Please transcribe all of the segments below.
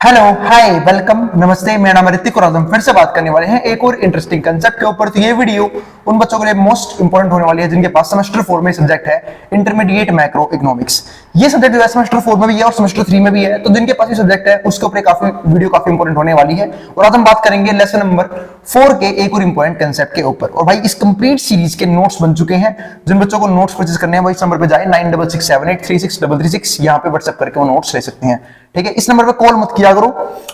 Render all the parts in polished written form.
Hello hi welcome नमस्ते। मेरा नाम है ऋतिक और आज हम फिर से बात करने वाले हैं एक और इंटरेस्टिंग कंसेप्ट के ऊपर। तो ये वीडियो उन बच्चों के लिए मोस्ट इंपोर्टेंट होने वाली है जिनके पास सेमेस्टर 4 में सब्जेक्ट है इंटरमीडिएट मैक्रो इकोनॉमिक्स। ये सब्जेक्ट जो है सेमेस्टर 4 में भी है और सेमेस्टर 3 में भी है, तो जिनके पास ये सब्जेक्ट है उसके ऊपर काफी वीडियो काफी इंपोर्टेंट होने वाली है। और आज हम बात करेंगे लेसन नंबर 4 के एक और इंपोर्टेंट कंसेप्ट के ऊपर। और भाई इस कंप्लीट सीरीज के नोट्स बन चुके हैं। जिन बच्चों को नोट्स परचेज करने हैं वो इस नंबर पे जाए 9667836336 यहाँ पे व्हाट्सएप करके वो नोट्स ले सकते हैं। ठीक है, इस नंबर पे कॉल मत किया करो,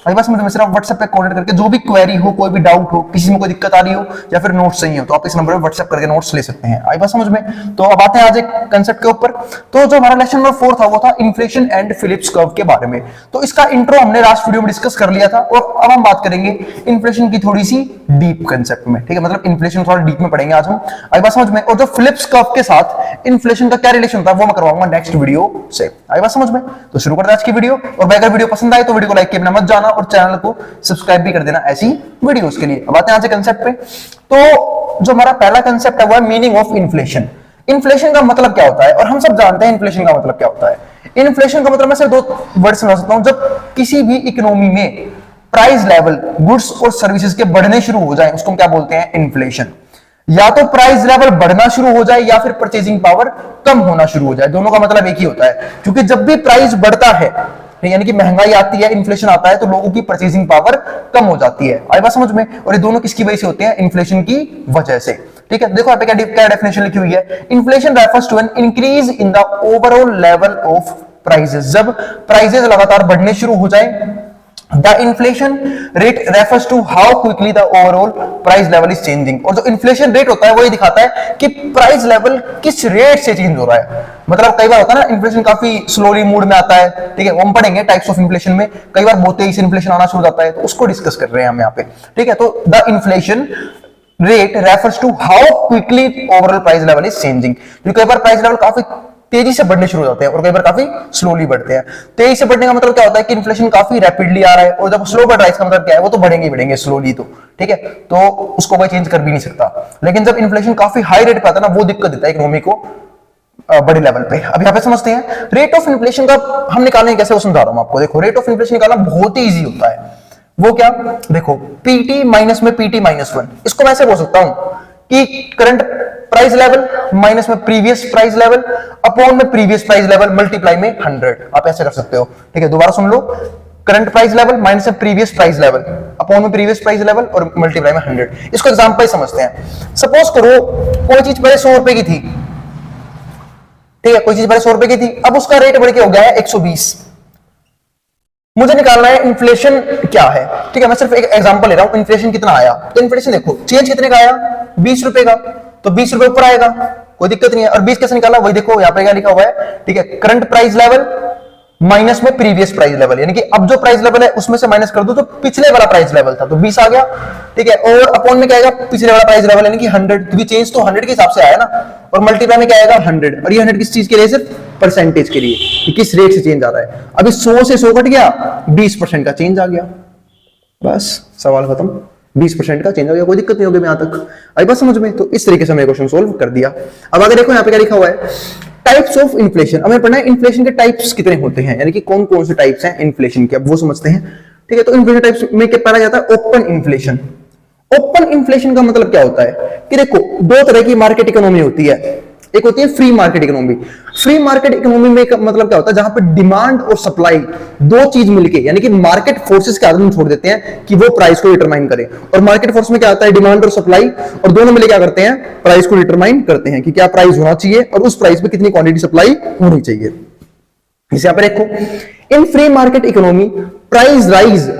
अभी बस मुझे सिर्फ व्हाट्सएप पे कॉन्टेक्ट करके जो भी क्वेरी हो, कोई भी डाउट हो, किसी में कोई दिक्कत आ रही हो या फिर नोट्स चाहिए हो तो आप इस नंबर पे व्हाट्सएप करके नोट्स ले सकते हैं। आई बात समझ में? तो अब आते हैं आज एक कंसेप्ट के ऊपर। तो जो हमारा लेसन नंबर 4 था वो था इन्फ्लेशन एंड फिलिप्स कर्व के बारे में। तो इसका इंट्रो हमने लास्ट वीडियो में डिस्कस कर लिया था और अब हम बात करेंगे इन्फ्लेशन की थोड़ी सी डीप कंसेप्ट में। ठीक है, मतलब इन्फ्लेशन थोड़ा डीप में पढ़ेंगे आज हम। आई बात समझ में? और जो फिलिप्स कर्व के साथ इन्फ्लेशन का क्या रिलेशन होता है वो मैं करवाऊंगा नेक्स्ट वीडियो से। आई बात समझ में? तो शुरू करते हैं आज की वीडियो। और अगर वीडियो पसंद आए तो वीडियो को लाइक किए बिना मत जाना और चैनल को सब्सक्राइब भी कर देना ऐसी वीडियोस के लिए। अब आते हैं आज के कंसेप्ट पे। तो जो हमारा पहला कंसेप्ट है वो है मीनिंग ऑफ इन्फ्लेशन। इन्फ्लेशन का मतलब क्या होता है और हम सब जानते हैं इन्फ्लेशन का मतलब क्या होता है। इन्फ्लेशन का मतलब मैं सिर्फ दो वर्ड समझा सकता हूं। जब किसी भी इकोनॉमी में प्राइस लेवल गुड्स और सर्विसेज के बढ़ने शुरू हो जाए उसको हम क्या बोलते हैं? इन्फ्लेशन। या तो प्राइस लेवल बढ़ना शुरू हो जाए या फिर परचेजिंग पावर कम होना शुरू हो जाए, दोनों का मतलब एक ही होता है। क्योंकि जब भी प्राइस बढ़ता है यानी कि महंगाई आती है, इन्फ्लेशन आता है, तो लोगों की परचेजिंग पावर कम हो जाती है। आई बात समझ में? और ये दोनों किसकी वजह से होते हैं? इन्फ्लेशन की वजह से। ठीक है, देखो यहाँ पे क्या डेफिनेशन लिखी हुई है। Inflation refers to an increase in the overall level of prices. जब प्राइसेस लगातार बढ़ने शुरू हो जाए, The inflation rate refers to how quickly the overall price level is changing। और जो इन्फ्लेशन रेट होता है वो ये दिखाता है कि प्राइस लेवल किस रेट से चेंज हो रहा है। मतलब कई बार होता है ना इन्फ्लेशन काफी स्लोली मूड में आता है। ठीक है, वो हम पढ़ेंगे टाइप्स ऑफ इन्फ्लेशन में। कई बार बहुत तेजी से इन्फ्लेशन आना शुरू हो जाता है, तो उसको डिस्कस कर रहे हैं हम यहाँ पे। ठीक है, तो the inflation rate refers to how quickly overall price level is changing. कई बार प्राइस लेवल काफी तेजी से बढ़ने शुरू हो जाते हैं और कई बार काफी स्लोली बढ़ते हैं। तेजी से बढ़ने का मतलब क्या होता है कि इन्फ्लेशन काफी रैपिडली आ रहा है, और जब स्लो बढ़ रहा है इसका मतलब क्या है? वो तो बढ़ेंगे ही बढ़ेंगे स्लोली। तो ठीक है, तो उसको कोई चेंज कर भी नहीं सकता। लेकिन जब इन्फ्लेशन काफी हाई रेट पे आता है ना, वो दिक्कत देता है इकोनॉमी को बड़े लेवल पे। अब यहाँ पे समझते हैं रेट ऑफ इन्फ्लेशन का हम निकालेंगे कैसे, वो समझा रहा हूं आपको। देखो, रेट ऑफ इन्फ्लेशन निकालना बहुत ही ईजी होता है। वो क्या? देखो, पीटी माइनस में पीटी माइनस 1, इसको मैं ऐसे बोल सकता हूं कि करंट प्राइस लेवल माइनस में प्रीवियस प्राइस लेवल अपॉन में प्रीवियस प्राइस लेवल मल्टीप्लाई में 100। आप ऐसे कर सकते हो। ठीक है, दोबारा सुन लो। करंट प्राइस लेवल माइनस में प्रीवियस प्राइस लेवल अपॉन में प्रीवियस प्राइस लेवल और मल्टीप्लाई में 100। इसको एग्जांपल समझते हैं। सपोज करो कोई चीज पहले 100 रुपए की थी। ठीक है, कोई चीज पहले 100 रुपए की थी, अब उसका रेट बढ़ के हो गया है 120। मुझे निकालना है इन्फ्लेशन क्या है। ठीक है, मैं सिर्फ एक एग्जांपल ले रहा हूं। इन्फ्लेशन कितना आया? तो इन्फ्लेशन देखो, चेंज कितने का आया? 20 रुपए का, तो 20 रुपए ऊपर आएगा, कोई दिक्कत नहीं है। और 20 कैसे निकाला? वही देखो यहाँ पे क्या लिखा हुआ है। ठीक है, करंट प्राइस लेवल माइनस में प्रीवियस प्राइस लेवल, यानी कि अब जो प्राइस लेवल है उसमें से माइनस कर दो तो पिछले वाला प्राइस लेवल था, तो 20 आ गया। ठीक है, और अपॉन में क्या आएगा? पिछले वाला प्राइस लेवल यानी कि 100, क्योंकि चेंज तो 100 के हिसाब से आया ना। और मल्टीप्लाई में क्या आएगा? 100। और ये 100 किस चीज के लिए? सिर्फ परसेंटेज के लिए कि किस रेट से चेंज आ रहा है। अभी 100 से 100 कट गया, 20% का चेंज आ गया, बस सवाल खत्म। 20% का चेंज हो गया, कोई दिक्कत नहीं होगी यहां तक। आई बात समझ में? तो इस तरीके से हमने क्वेश्चन सोल्व कर दिया। अब अगर देखो यहाँ पे क्या लिखा हुआ है, टाइप्स ऑफ इन्फ्लेशन। हमें पढ़ना है इन्फ्लेशन के टाइप्स कितने होते हैं, यानी कि कौन कौन से टाइप्स हैं इन्फ्लेशन के, अब वो समझते हैं। ठीक है, तो इन्फ्लेशन टाइप्स में क्या पढ़ा जाता है? Open inflation. ओपन इन्फ्लेशन का मतलब क्या होता है कि देखो, दो तरह की मार्केट इकोनॉमी होती है। एक होती है free market economy. Free market economy में मतलब क्या होता है? जहां पे डिमांड और सप्लाई दो चीज मिलके, यानी कि मार्केट फोर्सेस के आधार छोड़ देते हैं कि वो प्राइस को डिटरमाइन करें। और मार्केट फोर्स में क्या आता है? डिमांड और सप्लाई, और दोनों मिलकर क्या करते हैं? प्राइस को डिटरमाइन करते हैं कि क्या प्राइस होना चाहिए और उस प्राइस पे कितनी क्वांटिटी सप्लाई होनी चाहिए। इसे यहां पर देखो, in free market economy price rise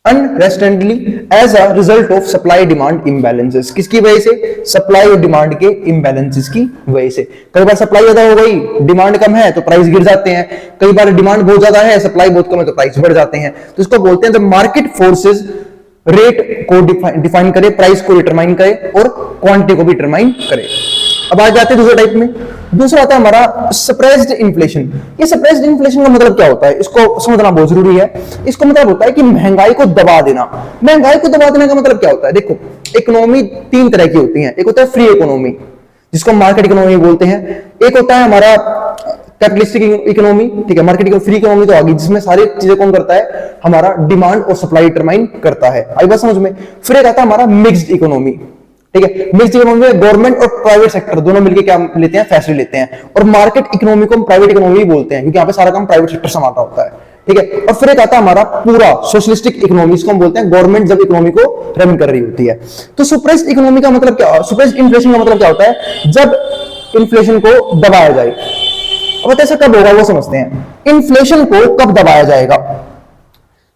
unrestrainedly as a result of supply demand imbalances. किसकी वजह से? सप्लाई और डिमांड के इम्बैलेंसेस की वजह से। कई बार सप्लाई ज्यादा हो गई, डिमांड कम है तो प्राइस गिर जाते हैं। कई बार डिमांड बहुत ज्यादा है, सप्लाई बहुत कम है तो प्राइस बढ़ जाते हैं। तो इसको बोलते हैं द मार्केट फोर्सेस रेट को डिफाइन करे, प्राइस को डिटरमाइन करे और क्वांटिटी को भी डिटरमाइन करे। अब आ जाते हैं दूसरे टाइप में। दूसरा आता है हमारा सप्रेस्ड इन्फ्लेशन। ये सप्रेस्ड इन्फ्लेशन का मतलब क्या होता है, इसको समझना बहुत जरूरी है। इसको मतलब होता है कि महंगाई को दबा देना। महंगाई को दबा देने का मतलब क्या होता है? देखो, इकोनॉमी तीन तरह की होती है। एक होता है फ्री इकोनॉमी, जिसको मार्केट इकोनॉमी बोलते हैं। एक होता है हमारा कैपिटलिस्टिक इकोनॉमी, ठीक है, मार्केट फ्री इकोनॉमी तो आ गई, जिसमें सारी चीजें कौन करता है, हमारा डिमांड और सप्लाई डिटरमाइन करता है। आई बात समझ में। फिर एक आता है हमारा मिक्स्ड इकोनॉमी, ठीक है। मिक्स्ड इकोनॉमी में गवर्नमेंट और प्राइवेट सेक्टर दोनों मिलकर क्या लेते हैं, फैसले लेते हैं। और मार्केट इकोनॉमी को हम प्राइवेट इकोनॉमी बोलते हैं, क्योंकि यहाँ पे सारा काम प्राइवेट सेक्टर संभाल रहा होता है, ठीक है। और फिर एक आता है हमारा पूरा सोशलिस्टिक इकोनॉमी, इसको हम बोलते हैं गवर्नमेंट जब इकोनॉमी को रन कर रही होती है। तो सुप्रेस्ड इकोनॉमी का मतलब क्या, सुप्रेस्ड इन्फ्लेशन का मतलब क्या होता है, जब इन्फ्लेशन को दबाया जाए। अब ऐसा कब होगा वो समझते हैं। इन्फ्लेशन को कब दबाया जाएगा,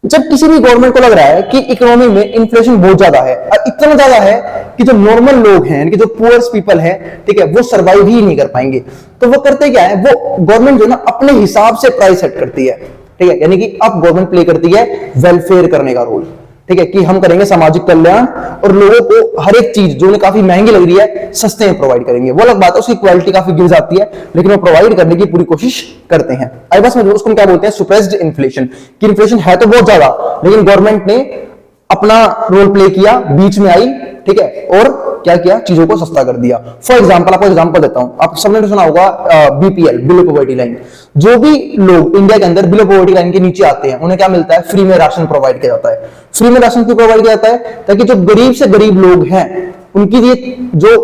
जब किसी भी गवर्नमेंट को लग रहा है कि इकोनॉमी में इन्फ्लेशन बहुत ज्यादा है, और इतना ज्यादा है कि जो नॉर्मल लोग हैं, कि जो पुअर्स पीपल हैं, ठीक है, वो सर्वाइव ही नहीं कर पाएंगे। तो वो करते क्या है, वो गवर्नमेंट जो ना अपने हिसाब से प्राइस सेट करती है, ठीक है। यानी कि अब गवर्नमेंट प्ले करती है वेलफेयर करने का रोल, ठीक है, कि हम करेंगे सामाजिक कल्याण और लोगों को हर एक चीज जो उन्हें काफी महंगी लग रही है सस्ते में प्रोवाइड करेंगे। वो अलग बात है, उसकी क्वालिटी काफी गिर जाती है, लेकिन वो प्रोवाइड करने की पूरी कोशिश करते हैं। आई बस में उसको क्या बोलते हैं, सुप्रेस्ड इन्फ्लेशन। कि इन्फ्लेशन है तो बहुत ज्यादा, लेकिन गवर्नमेंट ने अपना रोल प्ले किया, बीच में आई, ठीक है, और क्या किया, चीजों को सस्ता कर दिया। फॉर एग्जांपल, आपको एग्जांपल देता हूं, आप सबने तो सुना होगा बीपीएल, बिलो पॉवर्टी लाइन। जो भी लोग इंडिया के अंदर बिलो पॉवर्टी लाइन के नीचे आते हैं, उन्हें क्या मिलता है, फ्री में राशन प्रोवाइड किया जाता है। फ्री में राशन क्यों प्रोवाइड किया जाता है, ताकि जो गरीब से गरीब लोग हैं उनकी ये जो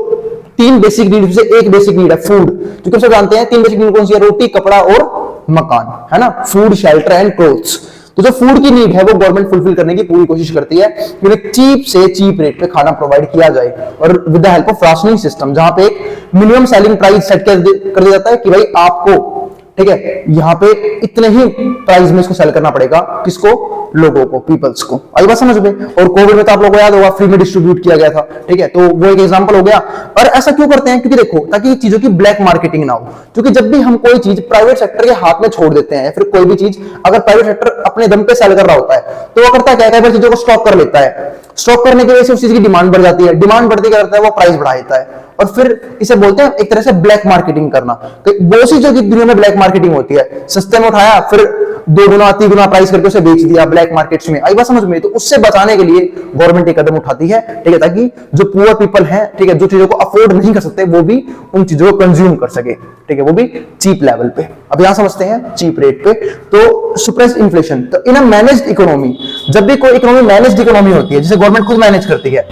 3 बेसिक नीड से एक बेसिक नीड है फूड, क्योंकि सब जानते हैं 3 बेसिक नीड कौन सी है, रोटी, कपड़ा और मकान, है ना, फूड, शेल्टर एंड क्लोथ्स। तो जो फूड की नीड है वो गवर्नमेंट फुलफिल करने की पूरी कोशिश करती है कि उन्हें चीप से चीप रेट पे खाना प्रोवाइड किया जाए, और with the help of rationing system, जहां पे एक मिनिमम सेलिंग प्राइस सेट कर दिया जाता है कि भाई आपको, ठीक है, यहाँ पे इतने ही प्राइस में इसको सेल करना पड़ेगा, किसको, लोगों को, पीपल्स को। आई बात समझ में। और कोविड में तो आप लोगों को याद होगा फ्री में डिस्ट्रीब्यूट किया गया था, ठीक है, तो वो एक एग्जांपल हो गया। और ऐसा क्यों करते हैं, क्योंकि देखो, ताकि चीजों की ब्लैक मार्केटिंग ना हो। क्योंकि जब भी हम कोई चीज प्राइवेट सेक्टर के हाथ में छोड़ देते हैं, फिर कोई भी चीज अगर प्राइवेट सेक्टर अपने दम पे सेल कर रहा होता है, तो वो करता है क्या, चीजों को स्टॉक कर लेता है। स्टॉक करने की वजह से उस चीज की डिमांड बढ़ जाती है, डिमांड बढ़ती क्या करता है, वो प्राइस बढ़ा देता है, और फिर इसे बोलते हैं एक तरह से ब्लैक मार्केटिंग करना। बहुत सी जो दुनिया में ब्लैक मार्केटिंग होती है, सस्ते में उठाया, फिर 2 गुना 3 गुना प्राइस करके उसे बेच दिया ब्लैक मार्केट्स में। आई बात समझ में। तो उससे बचाने के लिए गवर्नमेंट एक कदम उठाती है, ठीक है, ताकि जो पुअर पीपल हैं, ठीक है, जो चीजों को अफोर्ड नहीं कर सकते, वो भी उन चीजों को कंज्यूम कर सके, ठीक है, वो भी चीप लेवल पे। अब यहां समझते हैं चीप रेट पे। तो सुप्रेस्ड इन्फ्लेशन, तो इन अ मैनेज्ड इकोनॉमी, जब भी कोई इकोनॉमी मैनेज्ड इकोनॉमी होती है, जिसे गवर्नमेंट खुद मैनेज करती है,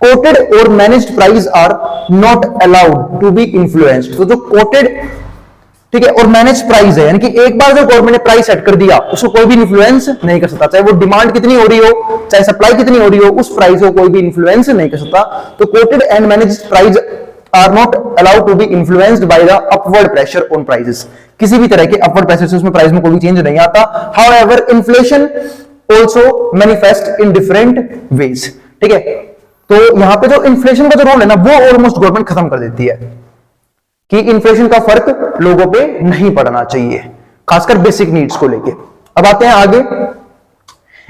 कोटेड और managed price are not allowed to be influenced. तो जो कोटेड, ठीक है, और मैनेज प्राइस है, यानी कि एक बार जो गवर्नमेंट ने प्राइस सेट कर दिया, उसको कोई भी इन्फ्लुएंस नहीं कर सकता, चाहे वो डिमांड कितनी हो रही हो, चाहे सप्लाई कितनी हो रही हो, उस प्राइस को कोई भी इन्फ्लुएंस नहीं कर सकता। तो quoted and managed price are not allowed to be influenced by the upward pressure on prices. किसी भी तरह के अपवर्ड प्रेशर से उसमें प्राइस में कोई भी चेंज नहीं आता। However inflation also manifest in different ways, ठीक है। तो यहां पे जो इन्फ्लेशन का जो रोल है ना, वो ऑलमोस्ट गवर्नमेंट खत्म कर देती है, कि इन्फ्लेशन का फर्क लोगों पे नहीं पड़ना चाहिए, खासकर बेसिक नीड्स को लेके। अब आते हैं आगे,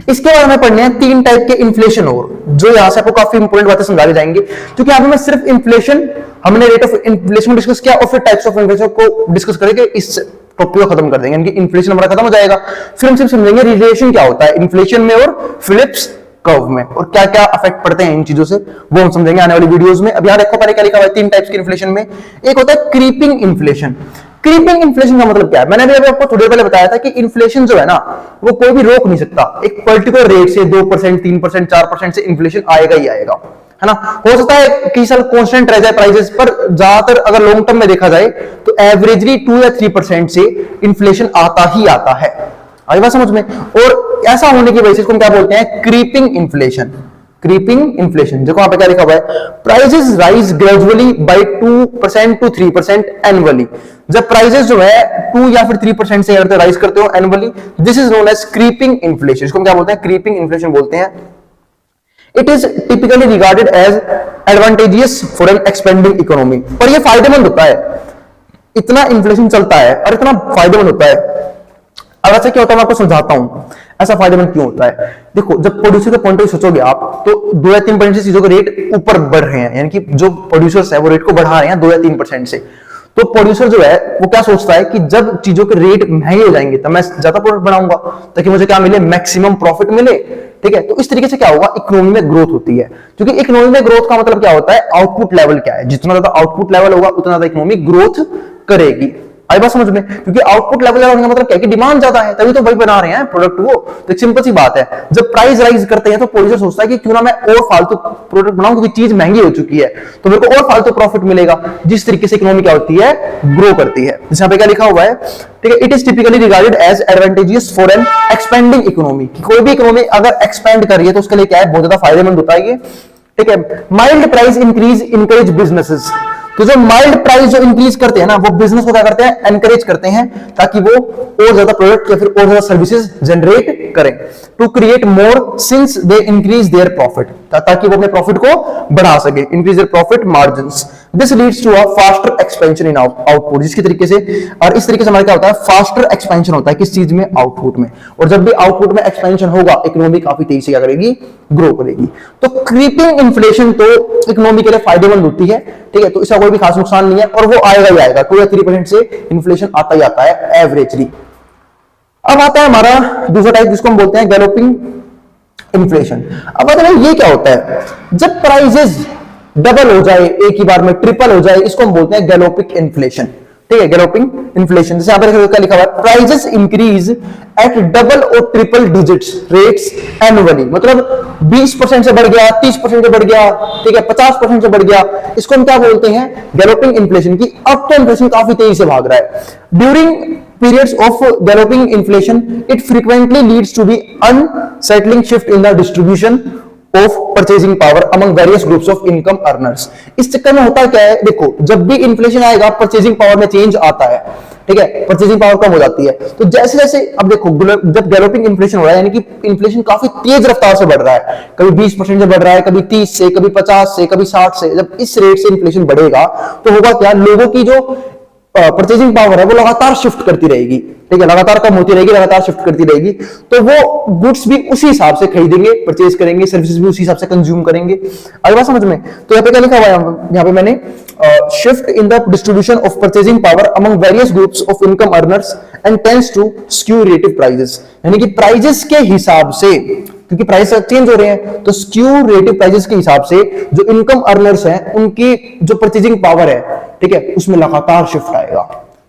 इसके बारे में पढ़ने हैं 3 टाइप के इन्फ्लेशन, और जो यहां से आपको काफी इंपॉर्टेंट बातें समझाई जाएंगी, क्योंकि यहां पे मैं सिर्फ इन्फ्लेशन, हमने रेट ऑफ इन्फ्लेशन डिस्कस किया, और फिर टाइप्स ऑफ इन्फ्लेशन को डिस्कस करके इस टॉपिक को खत्म कर देंगे, यानी कि इन्फ्लेशन हमारा खत्म हो जाएगा। फिर हम सिर्फ समझेंगे रिलेशन क्या होता है इन्फ्लेशन में और फिलिप्स कर्व में, और क्या क्या इफेक्ट पड़ते हैं इन चीजों से, वो हम समझेंगे आने वाली वीडियोस में। अब यहां देखो पहले क्या लिखा हुआ है 3 टाइप्स के इन्फ्लेशन में। एक होता है क्रीपिंग इन्फ्लेशन। क्रीपिंग इन्फ्लेशन का मतलब क्या है, मैंने अभी आपको थोड़ी देर पहले बताया था कि इन्फ्लेशन जो है ना, वो कोई भी रोक नहीं सकता। एक पर्टिकुलर रेट से 2%, 3%, 4% से इन्फ्लेशन आएगा ही आएगा, है ना। हो सकता है कि साल कांस्टेंट रह जाए प्राइसेस, पर ज्यादातर अगर लॉन्ग टर्म में देखा जाए तो एवरेजली 2 या 3% से इन्फ्लेशन आता ही आता है। आई बात समझ में। और ऐसा होने की वजह से इसको हम क्या बोलते हैं, क्रीपिंग इन्फ्लेशन। क्रीपिंग इन्फ्लेशन, देखो वहां पे क्या लिखा हुआ है, prices rise gradually by 2% to 3% annually. जब प्राइसेस जो है 2 या फिर 3% से अगर राइज करते हो annually, this is known as creeping inflation. इसको हम क्या बोलते हैं, क्रीपिंग इन्फ्लेशन बोलते हैं। It is typically regarded as advantageous for an expanding economy. पर यह फायदेमंद होता है, इतना इन्फ्लेशन चलता है और इतना फायदेमंद होता है। अब ऐसा क्या होता है, मैं आपको समझाता हूं ऐसा फायदेमंद क्यों होता है। देखो, जब प्रोड्यूसर के पॉइंट ऑफ व्यू सोचोगे आप, तो 2 या 3% से चीजों के रेट ऊपर बढ़ रहे हैं, यानी कि जो प्रोड्यूसर्स है वो रेट को बढ़ा रहे हैं 2 या 3% से। तो प्रोड्यूसर जो है वो क्या सोचता है कि जब चीजों के रेट महंगे हो जाएंगे तब मैं ज्यादा प्रोडक्ट बनाऊंगा, ताकि मुझे क्या मिले, मैक्सिमम प्रॉफिट मिले, ठीक है। तो इस तरीके से क्या होगा, इकोनॉमी में ग्रोथ होती है। क्योंकि इकोनॉमी में ग्रोथ का मतलब क्या होता है, आउटपुट लेवल क्या है, जितना ज्यादा आउटपुट लेवल होगा उतना ज्यादा इकोनॉमी ग्रोथ करेगी। आई बात समझ में? क्योंकि आउटपुट लेवल ज्यादा होने का मतलब क्या है कि डिमांड ज्यादा है, तभी तो वही बना रहे हैं प्रोडक्ट वो। तो एक सिंपल सी बात है, जब प्राइस राइज करते हैं तो प्रोड्यूसर सोचता है कि क्यों ना मैं और फालतू प्रोडक्ट बनाऊं, क्योंकि चीज महंगी हो चुकी है तो मेरे को और फालतू प्रॉफिट मिलेगा। जिस तरीके से इकोनॉमी क्या होती है, ग्रो करती है। जैसे यहाँ पे क्या लिखा हुआ है, ठीक है, it is typically regarded as advantageous for an expanding economy. कोई भी इकोनॉमी अगर एक्सपेंड कर रही है तो उसके लिए क्या है, बहुत ज्यादा फायदेमंद होता है ये, ठीक है। Mild price increase encourage businesses, तो जो माइल्ड प्राइस जो इंक्रीज करते हैं ना, वो बिजनेस को क्या करते हैं, एनकरेज करते हैं, ताकि वो और ज्यादा प्रोडक्ट या फिर और ज्यादा सर्विसेज जनरेट करें। To create more since they increase their profit, ताकि वो अपने प्रॉफिट को बढ़ा सके, increase their profit margins. This leads to a faster expansion in output, जिसके तरीके से, और इस तरीके से हमारा क्या होता है, फास्टर एक्सपेंशन होता है किस चीज में, आउटपुट में। और जब भी आउटपुट में एक्सपेंशन होगा, इकोनॉमी काफी तेजी से क्या करेगी, ग्रो करेगी। तो क्रीपिंग इन्फ्लेशन तो इकोनॉमी के लिए फायदेमंद होती है, ठीक है, तो इसका कोई भी खास नुकसान नहीं है, और वो आएगा ही आएगा, 2 या 3% से इन्फ्लेशन आता ही आता है एवरेजली। अब आता है हमारा दूसरा टाइप, जिसको हम बोलते हैं गैलोपिंग इन्फ्लेशन। अब आता है ये क्या होता है, जब प्राइसेस डबल हो जाए एक ही बार में, ट्रिपल हो जाए, इसको हम बोलते हैं गैलोपिंग इन्फ्लेशन, ठीक है, गैलोपिंग इन्फ्लेशन। जैसे यहां पर क्या लिखा हुआ है, प्राइसेस इंक्रीज एट डबल और ट्रिपल डिजिट्स रेट्स एनुअली, मतलब 20% से बढ़ गया, 30% से बढ़ गया, ठीक है, 50% से बढ़ गया, इसको हम क्या बोलते हैं, गैलोपिंग इन्फ्लेशन की। अब तो इन्फ्लेशन काफी तेजी से भाग रहा है। During periods of galloping inflation, it frequently leads to the unsettling shift in the distribution of purchasing power among various groups of income earners। इस चक्कर में होता क्या है, देखो, जब भी इन्फ्लेशन आएगा परचेजिंग पावर में चेंज आता है, ठीक है, परचेजिंग पावर कम हो जाती है। तो जैसे जैसे अब देखो, जब गैलोपिंग इन्फ्लेशन हो रहा है, यानी कि इन्फ्लेशन काफी तेज रफ्तार से बढ़ रहा है, कभी 20% से बढ़ रहा है, कभी 30 से, कभी 50 से, कभी 60 से। जब इस रेट से इन्फ्लेशन बढ़ेगा तो होगा क्या, लोगों की जो परचेजिंग पावर है वो लगातार शिफ्ट करती रहेगी, ठीक है, लगातार कम होती रहेगी, लगातार शिफ्ट करती रहेगी। तो वो गुड्स भी उसी हिसाब से खरीदेंगे, परचेज करेंगे, सर्विसेज भी उसी हिसाब से कंज्यूम करेंगे। अगर बात समझ में, तो यहाँ पे क्या लिखा हुआ है, यहाँ पे मैंने shift in the distribution of purchasing power among various groups of income earners and tends to skew relative prices, यानी कि प्राइसेस के हिसाब से, क्योंकि प्राइस चेंज हो रहे हैं, तो स्क्यू रेटिव प्राइसेस के हिसाब से जो इनकम अर्नर्स हैं उनकी जो परचेजिंग पावर है, ठीक है, उसमें लगातार शिफ्ट आएगा,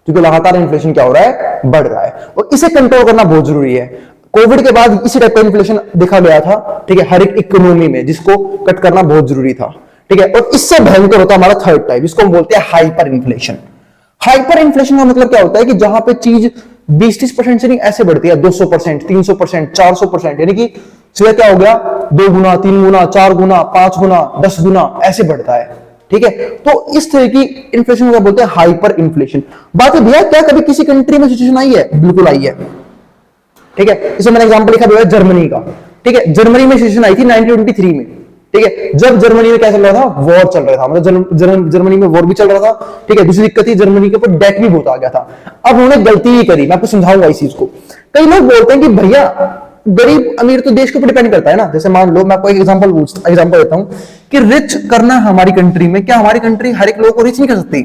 क्योंकि लगातार इन्फ्लेशन क्या हो रहा है, बढ़ रहा है, और इसे कंट्रोल करना बहुत जरूरी है। कोविड के बाद इसी टाइप का इन्फ्लेशन देखा गया था, ठीक है, हर एक इकोनॉमी में, जिसको कट करना बहुत जरूरी था, ठीक है। और इससे भयंकर होता है हमारा थर्ड टाइप, जिसको हम बोलते हैं हाइपर इन्फ्लेशन। हाइपर इन्फ्लेशन का मतलब क्या होता है कि जहां पे चीज 20-30% से नहीं, ऐसे बढ़ती है 200%, 300%, 400%, यानी कि सीधा क्या हो गया, 2 गुना, 3 गुना, 4 गुना, 5 गुना, 10 गुना, ऐसे बढ़ता है, ठीक है। तो इस तरह की इन्फ्लेशन को बोलते हैं हाइपर इन्फ्लेशन। बात है भैया, क्या कभी किसी कंट्री में सिचुएशन आई है? बिल्कुल आई है, ठीक है। इसमें मैंने एग्जांपल लिखा हुआ है जर्मनी का, ठीक है। जर्मनी में सिचुएशन आई थी 1923 में, ठीक है, जब जर्मनी में क्या चल रहा था, वॉर चल रहा था, मतलब जर्मनी में वॉर भी चल रहा था, ठीक है। दूसरी दिक्कत थी, जर्मनी के ऊपर डेट भी बहुत आ गया था। अब उन्होंने गलती ही करी, मैं आपको समझाऊंगा इस चीज को। कई लोग बोलते हैं कि भैया गरीब अमीर तो देश के ऊपर डिपेंड करता है ना। जैसे मान लो, मैं आपको एक एग्जांपल देता हूं कि रिच करना हमारी कंट्री में, क्या हमारी कंट्री हर एक लोगों को रिच नहीं कर सकती?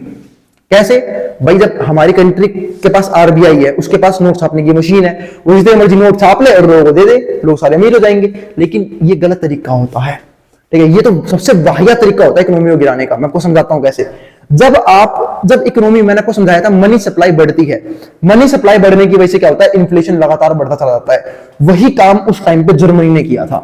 कैसे भाई, जब हमारी कंट्री के पास आरबीआई है, उसके पास नोट छापने की मशीन है, वो जितने मर्जी नोट छाप ले और लोगों को दे दे, लोग सारे अमीर हो जाएंगे। लेकिन ये गलत तरीका होता है, ठीक है। ये तो सबसे वाहियात तरीका होता है इकोनॉमी को गिराने का। मैं आपको समझाता हूं कैसे। जब इकोनॉमी, मैंने आपको समझाया था, मनी सप्लाई बढ़ती है, मनी सप्लाई बढ़ने की वजह से क्या होता है, इन्फ्लेशन लगातार बढ़ता चला जाता है। वही काम उस टाइम पे जर्मनी ने किया था,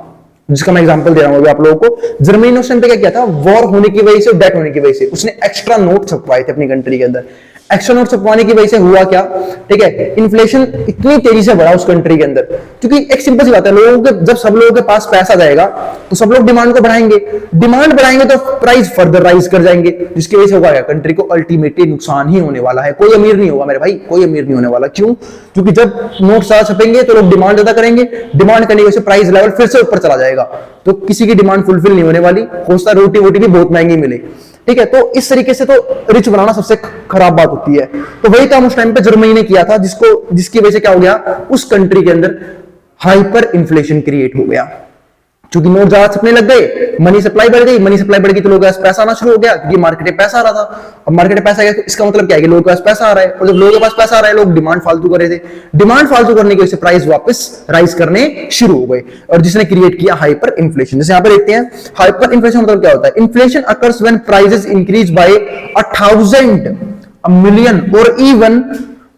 जिसका मैं एग्जांपल दे रहा हूं अभी आप लोगों को। जर्मनी ने उस टाइम पे क्या किया था, वॉर होने की वजह से, डेट होने की वजह से उसने एक्स्ट्रा नोट छपवाए थे अपनी कंट्री के अंदर। एक्स्ट्रा नोट छपवाने की वजह से हुआ क्या, ठीक है, इन्फ्लेशन इतनी तेजी से बढ़ा उस कंट्री के अंदर, क्योंकि एक सिंपल सी बात है, लोगों के जब सब लोगों के पास पैसा जाएगा तो सब लोग डिमांड को बढ़ाएंगे, डिमांड बढ़ाएंगे तो प्राइस फर्दर राइज कर जाएंगे, जिसकी वजह से होगा क्या, कंट्री को अल्टीमेटली नुकसान ही होने वाला है। कोई अमीर नहीं होगा मेरे भाई, कोई अमीर नहीं होने वाला। क्यों? क्योंकि जब नोट ज्यादा छपेंगे तो लोग डिमांड ज्यादा करेंगे, डिमांड करने की वजह से प्राइस लेवल फिर से ऊपर चला जाएगा, तो किसी की डिमांड फुलफिल नहीं होने वाली, हो सकता है रोटी वोटी भी बहुत महंगी मिले, ठीक है। तो इस तरीके से तो रिच बनाना सबसे खराब बात होती है। तो वही काम उस टाइम पे जर्मनी ने किया था, जिसकी वजह से क्या हो गया, उस कंट्री के अंदर हाइपर इन्फ्लेशन क्रिएट हो गया। क्योंकि नोट ज्यादा छपने लग गए, मनी सप्लाई बढ़ गई, मनी सप्लाई बढ़ गई तो लोगों के पास पैसा आना शुरू हो गया, क्योंकि मार्केट में पैसा आ रहा था। अब मार्केट में पैसा आ गया तो इसका मतलब क्या है कि लोगों के पास पैसा आ रहा है, और जब लोगों के पास पैसा आ रहा है, लोग डिमांड फालतू कर रहे थे, डिमांड फालतू करने की वजह से प्राइस वापस राइज करने शुरू हो गए, और जिसने क्रिएट किया हाइपर इन्फ्लेशन। जैसे यहां पर देखते हैं, हाइपर इन्फ्लेशन मतलब क्या होता है, inflation occurs when prices increase by 1000 a million और इवन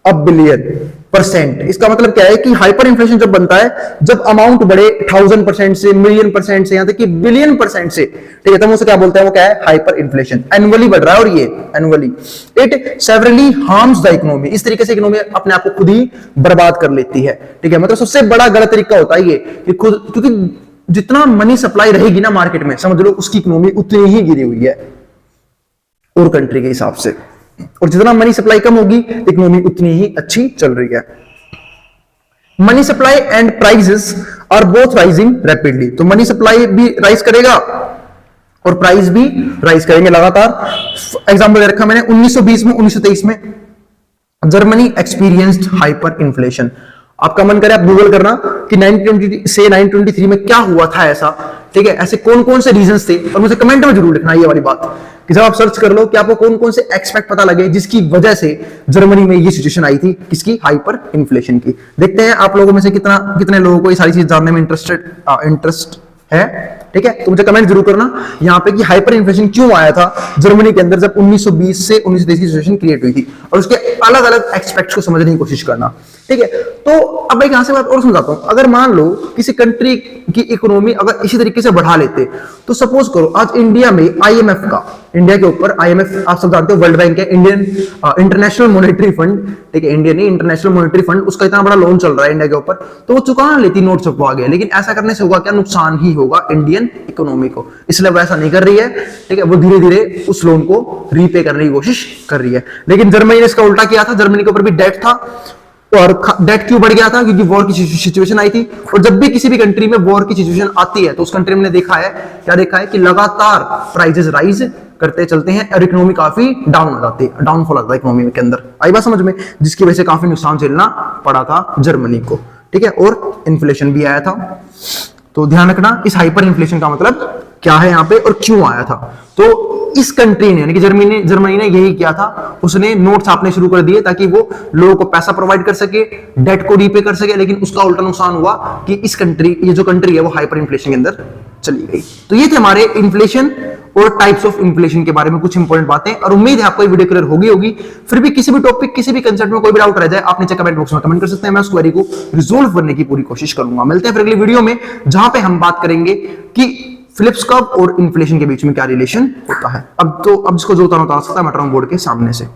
अ बिलियन परसेंट। इसका मतलब क्या है कि हाइपर इन्फ्लेशन जब बनता है जब अमाउंट बढ़े 1000% से, मिलियन% से, यहां तक कि बिलियन% से, ठीक है, तब उसे क्या बोलते हैं, वो क्या है, हाइपर इन्फ्लेशन। एनुअली बढ़ रहा है और ये annually it severally harms the economy. इस तरीके से इकोनॉमी अपने आप को खुद ही बर्बाद कर लेती है, ठीक है। मतलब सबसे बड़ा गलत तरीका होता है ये कि खुद, क्योंकि जितना मनी सप्लाई रहेगी ना मार्केट में, समझ लो उसकी इकोनॉमी उतनी ही गिरी हुई है और कंट्री के हिसाब से, और जितना मनी सप्लाई कम होगी इकोनॉमी उतनी ही अच्छी चल रही है। Money supply and prices are both rising rapidly. तो मनी सप्लाई भी राइज करेगा और प्राइस भी राइज करेंगे लगातार। एग्जांपल दे रखा मैंने 1920 में, 1923 में जर्मनी एक्सपीरियंस्ड हाइपर इन्फ्लेशन। आपका मन करे आप गूगल करना कि 1920 से 1923 में क्या हुआ था ऐसा, ठीक है, ऐसे कौन कौन से रीजंस थे, और मुझे कमेंट में जरूर लिखना ये वाली बात कि जब आप सर्च कर लो कि आपको कौन कौन से एक्सपेक्ट पता लगे जिसकी वजह से जर्मनी में ये सिचुएशन आई थी, किसकी, हाइपर इन्फ्लेशन की। देखते हैं आप लोगों में से कितने लोगों को ये सारी चीज जानने में इंटरेस्ट है, ठीक है। तो मुझे कमेंट जरूर करना यहाँ पे कि हाइपर इन्फ्लेशन क्यों आया था जर्मनी के अंदर जब 1920 से 1923 की सिचुएशन क्रिएट हुई थी, और उसके अलग अलग एक्सपेक्ट्स को समझने की कोशिश करना, ठीक है। तो अब एक यहां से बात और समझाता हूं। अगर मान लो किसी कंट्री की इकोनॉमी अगर इसी तरीके से बढ़ा लेते, तो सपोज करो आज इंडिया में आईएमएफ का, इंडिया के ऊपर आईएमएफ आप सब जानते हो वर्ल्ड बैंक है, इंडियन इंटरनेशनल मॉनेटरी फंड, ठीक है, इंडियन नहीं इंटरनेशनल मॉनेटरी फंड, उसका इतना बड़ा लोन चल रहा है इंडिया के ऊपर, तो वो चुका लेती, नोट छपवा गया। लेकिन ऐसा करने से होगा क्या, नुकसान ही होगा इंडियन इकोनॉमी को, इसलिए वो ऐसा नहीं कर रही है, ठीक है। वो धीरे धीरे उस लोन को रीपे करने की कोशिश कर रही है। लेकिन जर्मनी ने इसका उल्टा किया था, जर्मनी के ऊपर भी डेट था, और डेट क्यों बढ़ गया था, क्योंकि वॉर की सिचुएशन आई थी। और जब भी किसी भी कंट्री में वॉर की सिचुएशन आती है तो उस कंट्री में देखा है, क्या देखा है, कि लगातार प्राइसेस राइज करते चलते हैं और इकोनॉमी काफी डाउन हो जाती है, डाउनफॉल आता है इकोनॉमी के अंदर। आई बात समझ में, जिसकी वजह से काफी नुकसान झेलना पड़ा था जर्मनी को, ठीक है, और इन्फ्लेशन भी आया था। तो ध्यान रखना इस हाइपर इन्फ्लेशन का मतलब क्या है यहाँ पे और क्यों आया था। तो इस कंट्री ने यानी कि जर्मनी ने यही किया था, उसने नोट छापने शुरू कर दिए ताकि वो लोगों को पैसा प्रोवाइड कर सके, डेट को रीपे कर सके। लेकिन उसका उल्टा नुकसान हुआ कि इस कंट्री, ये जो कंट्री है वो हाइपर इन्फ्लेशन के अंदर चली गई। तो ये थे हमारे इन्फ्लेशन और टाइप्स ऑफ इन्फ्लेशन के बारे में कुछ इंपॉर्टेंट बातें, और उम्मीद है आपको ये वीडियो क्लियर होगी। फिर भी किसी भी टॉपिक, किसी भी कंसेप्ट में कोई भी डाउट रह जाए, आप नीचे कमेंट बॉक्स में कमेंट कर सकते हैं, मैं उस क्वेरी को रिजोल्व करने की पूरी कोशिश करूंगा। मिलते हैं फिर अगली वीडियो में, जहां पे हम बात करेंगे कि फिलिप्स कर्व और इन्फ्लेशन के बीच में क्या रिलेशन होता है। अब जिसको जो उतारना उतार सकता है, मैं बोर्ड के सामने से।